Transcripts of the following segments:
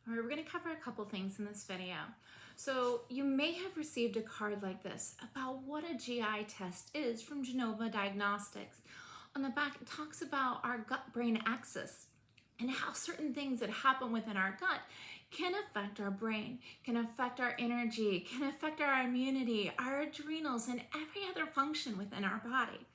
All right, we're going to cover a couple things in this video. So you may have received a card like this about what a GI test is from Genova Diagnostics. On the back, it talks about our gut-brain axis and how certain things that happen within our gut can affect our brain, can affect our energy, can affect our immunity, our adrenals, and every other function within our body.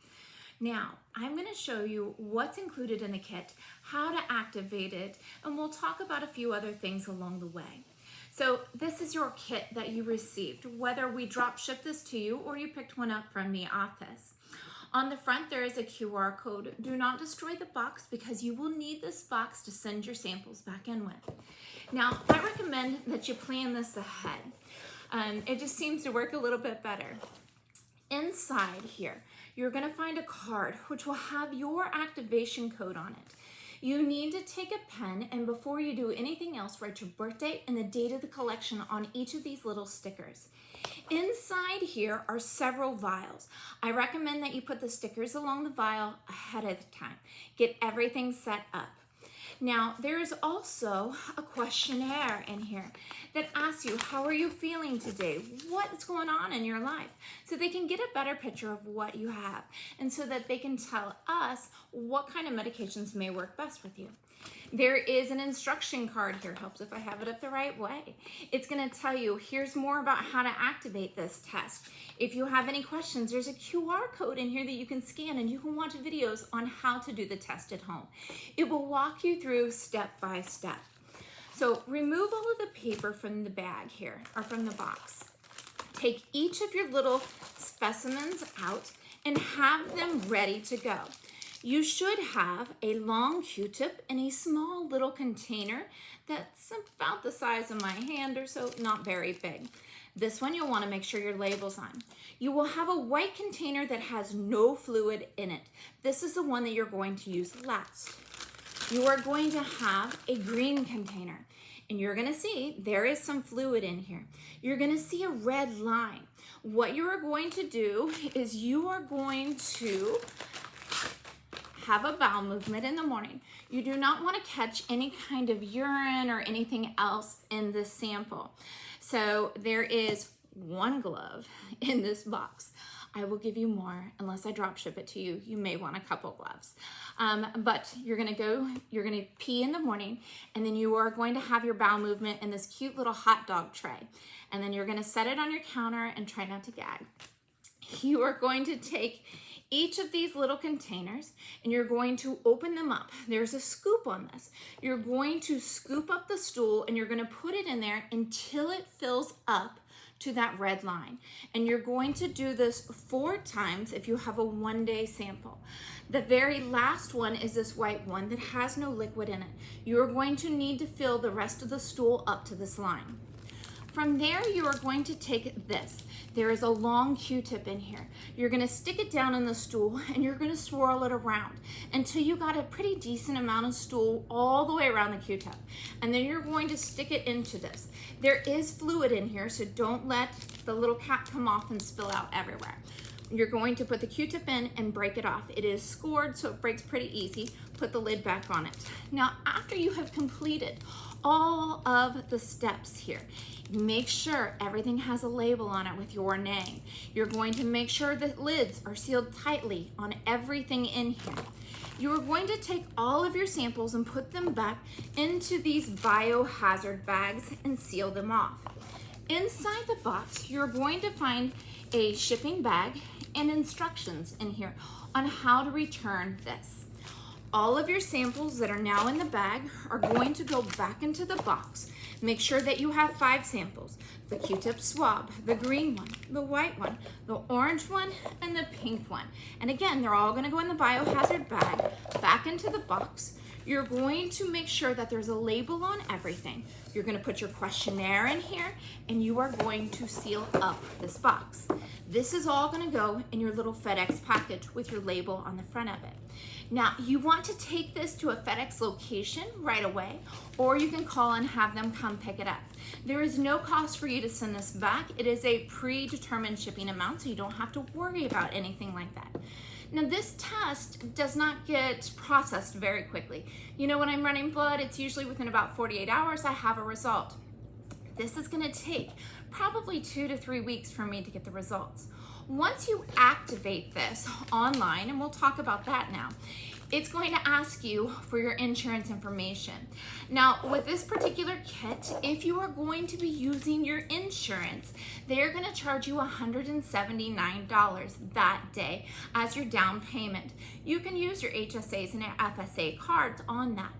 Now, I'm going to show you what's included in the kit, how to activate it, and we'll talk about a few other things along the way. So this is your kit that you received, whether we drop ship this to you or you picked one up from the office. On the front, there is a QR code. Do not destroy the box because you will need this box to send your samples back in with. Now, I recommend that you plan this ahead. It just seems to work a little bit better. Inside here, you're going to find a card which will have your activation code on it. You need to take a pen, and before you do anything else, write your birthday and the date of the collection on each of these little stickers. Inside here are several vials. I recommend that you put the stickers along the vial ahead of the time. Get everything set up. Now, there is also a questionnaire in here that asks you, how are you feeling today? What's going on in your life? So they can get a better picture of what you have and so that they can tell us what kind of medications may work best with you. There is an instruction card here, helps if I have it up the right way. It's going to tell you, here's more about how to activate this test. If you have any questions, there's a QR code in here that you can scan and you can watch videos on how to do the test at home. It will walk you through step by step. So remove all of the paper from the bag here, or from the box. Take each of your little specimens out and have them ready to go. You should have a long Q-tip in a small little container that's about the size of my hand or so, not very big. This one you'll want to make sure your label's on. You will have a white container that has no fluid in it. This is the one that you're going to use last. You are going to have a green container, and you're going to see there is some fluid in here. You're going to see a red line. What you are going to do is you are going to have a bowel movement in the morning. You do not want to catch any kind of urine or anything else in this sample. So there is one glove in this box. I will give you more unless I drop ship it to you. You may want a couple gloves. But you're gonna pee in the morning, and then you are going to have your bowel movement in this cute little hot dog tray. And then you're gonna set it on your counter and try not to gag. You are going to take each of these little containers and you're going to open them up. There's a scoop on this. You're going to scoop up the stool and you're going to put it in there until it fills up to that red line. And you're going to do this 4 times if you have a 1-day sample. The very last one is this white one that has no liquid in it. You're going to need to fill the rest of the stool up to this line. From there, you are going to take this. There is a long Q-tip in here. You're going to stick it down in the stool and you're going to swirl it around until you got a pretty decent amount of stool all the way around the Q-tip. And then you're going to stick it into this. There is fluid in here, so don't let the little cap come off and spill out everywhere. You're going to put the Q-tip in and break it off. It is scored, so it breaks pretty easy. Put the lid back on it. Now, after you have completed all of the steps here, make sure everything has a label on it with your name. You're going to make sure the lids are sealed tightly on everything in here. You are going to take all of your samples and put them back into these biohazard bags and seal them off. Inside the box, you're going to find a shipping bag and instructions in here on how to return this. All of your samples that are now in the bag are going to go back into the box. Make sure that you have 5 samples: the Q-tip swab, the green one, the white one, the orange one, and the pink one. And again, they're all gonna go in the biohazard bag, back into the box. You're going to make sure that there's a label on everything. You're gonna put your questionnaire in here, and you are going to seal up this box. This is all gonna go in your little FedEx package with your label on the front of it. Now, you want to take this to a FedEx location right away, or you can call and have them come pick it up. There is no cost for you to send this back. It is a predetermined shipping amount, so you don't have to worry about anything like that. Now this test does not get processed very quickly. You know, when I'm running blood, it's usually within about 48 hours I have a result. This is going to take probably 2 to 3 weeks for me to get the results. Once you activate this online, and we'll talk about that now, it's going to ask you for your insurance information. Now, with this particular kit, if you are going to be using your insurance, they're going to charge you $179 that day as your down payment. You can use your HSAs and your FSA cards on that.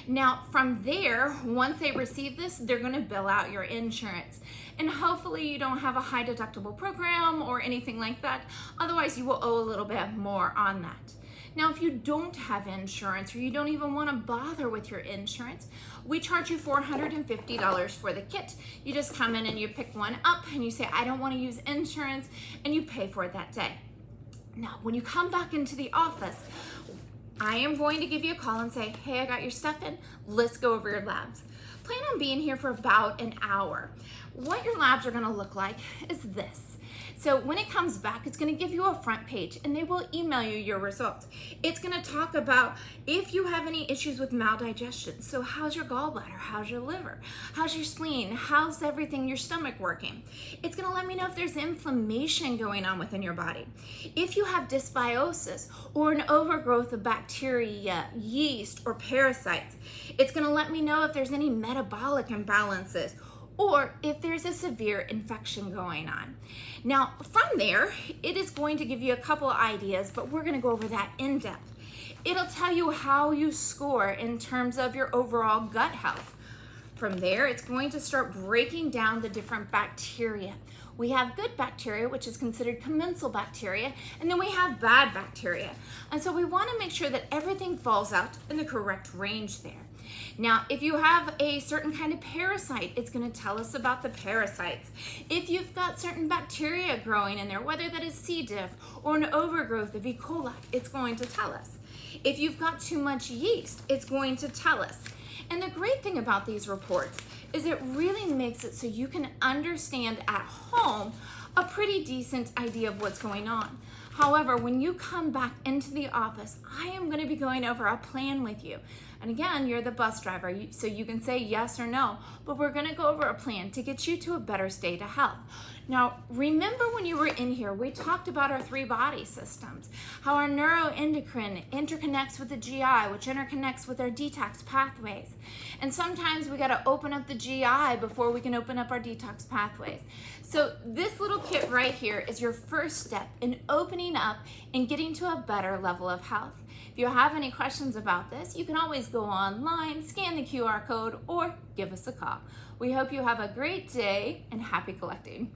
Now, from there, once they receive this, they're going to bill out your insurance. And hopefully you don't have a high deductible program or anything like that. Otherwise, you will owe a little bit more on that. Now, if you don't have insurance or you don't even want to bother with your insurance, we charge you $450 for the kit. You just come in and you pick one up and you say, I don't want to use insurance, and you pay for it that day. Now, when you come back into the office, I am going to give you a call and say, hey, I got your stuff in. Let's go over your labs. Plan on being here for about an hour. What your labs are going to look like is this. So when it comes back, it's going to give you a front page and they will email you your results. It's going to talk about if you have any issues with maldigestion. So how's your gallbladder? How's your liver? How's your spleen? How's everything, your stomach working? It's going to let me know if there's inflammation going on within your body. If you have dysbiosis or an overgrowth of bacteria, yeast, or parasites, it's going to let me know if there's any metabolic imbalances or if there's a severe infection going on. Now, from there, it is going to give you a couple of ideas, but we're going to go over that in depth. It'll tell you how you score in terms of your overall gut health. From there, it's going to start breaking down the different bacteria. We have good bacteria, which is considered commensal bacteria, and then we have bad bacteria. And so we want to make sure that everything falls out in the correct range there. Now, if you have a certain kind of parasite, it's going to tell us about the parasites. If you've got certain bacteria growing in there, whether that is C. diff or an overgrowth of E. coli, it's going to tell us. If you've got too much yeast, it's going to tell us. And the great thing about these reports is it really makes it so you can understand at home a pretty decent idea of what's going on. However, when you come back into the office, I am going to be going over a plan with you. And again, you're the bus driver, so you can say yes or no, but we're going to go over a plan to get you to a better state of health. Now, remember when you were in here, we talked about our 3 body systems, how our neuroendocrine interconnects with the GI, which interconnects with our detox pathways. And sometimes we got to open up the GI before we can open up our detox pathways. So this little kit right here is your first step in opening up and getting to a better level of health. If you have any questions about this, you can always go online, scan the QR code, or give us a call. We hope you have a great day and happy collecting.